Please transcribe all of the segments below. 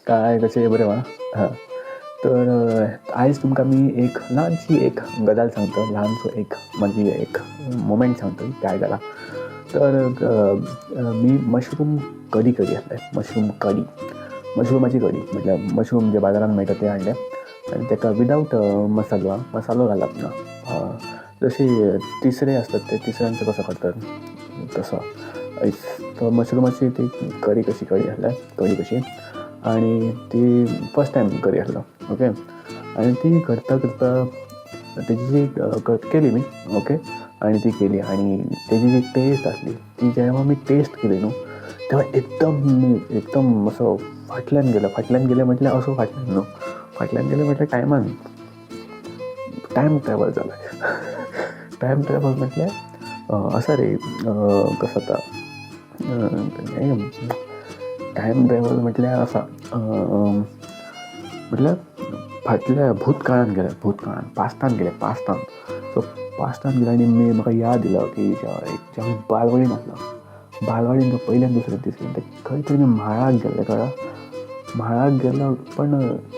काय कशें बरें वा. हां, तर आयज तुमकां मी एक ल्हानशी एक गजाल सांगता, ल्हानसो एक म्हजी एक मोमेंट सांगता काय जाला. तर मी मशरूम कढी केली आसलें. मशरूमाची कढी म्हटल्यार मशरूम जे बाजारांत मेळटा ते हाडले आनी ताका विदावट मसालो घालप ना. जशी तिसरे असतात ते तिसऱ्यांचो कसो करतात तसो. तो मशरूमाची ती कढी आसल्या कढी कशी आनी ती फर्स्ट टायम करी आसलो. ओके, आनी ती करता तेजी जी केली मी. ओके, आनी ती केली आनी तेजी जी टेस्ट आसली ती जेन्ना मी टेस्ट केली न्हू तेव्हा एकदम असो फाटल्यान गेले म्हटल्यार असो फाटल्यान न्हू, फाटल्यान गेले म्हटल्यार टायम ट्रॅवल जाला. टायम ट्रॅवल म्हटल्यार असा रे कसो आता टायम ट्रॅवल म्हटल्यार असा म्हटल्यार फाटल्या भूतकाळान पास्तान गेले. सो पास्तान गेले आनी म्हाका याद येयलो की जेन्ना बालवाडीन आसलो, बालवाडीन तो पयल्यान दुसरें तिसरें खंय तरी मी म्हाळाक गेल्ले कळ्ळां. म्हाळाक गेलो पण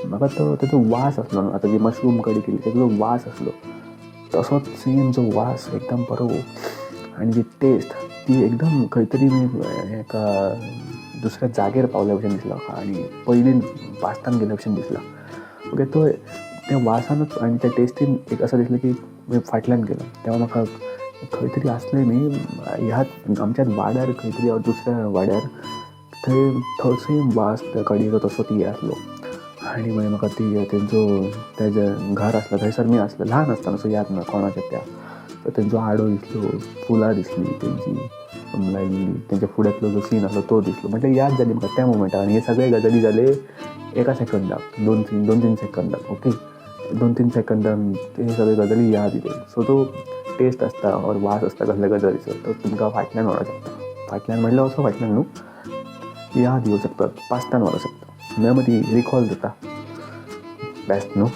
म्हाका तो तेजो वास आसलो न्हू, आतां जी मशरूम कढी केली तेजो वास आसलो तसोच सेम जो वास एकदम बरो आनी जी टेस्ट ती एकदम खंय तरी एका दुसऱ्या जागेर पावल्या भशेन दिसलो म्हाका आनी पयलीं पास्तान गेल्या भशेन दिसला. ओके, तो त्या वासानूच आनी त्या टेस्टीन एक असं दिसलें की फाटल्यान गेलो. तेव्हा म्हाका खंय तरी आसलें न्ही ह्याच आमच्याच वाड्यार खंय तरी दुसऱ्या वाड्यार थंय सेम वास त्या कढयेचो तसो ती आसलो. आनी मागीर म्हाका ती तेजें घर आसलें थंयसर मी आसलें ल्हान आसतना, सो याद ना कोणाच्या त्या. तेंचो आडो दिसलो, फुलां दिसलीं तेंची, लायक तेंच्या फुड्यांतलो जो सीन आसलो तो दिसलो. म्हटल्यार याद जाली म्हाका त्या मोमेंटाक. आनी हे सगळे गजाली जाले एका सेकंदाक, 2-3 सेकंदाक. ओके, 2-3 सेकंदान ते सगळे गजाली याद येयले. सो तो टेस्ट आसता और वास आसता कसल्या गजालीचो तो तुमकां फाटल्यान व्हरोंक शकता. फाटल्यान म्हणल्यार असो फाटल्यान न्हू, याद येवं शकता, पास्तान व्हरोंक शकता. मागीर ती रिकॉल जाता. बेस्ट न्हू.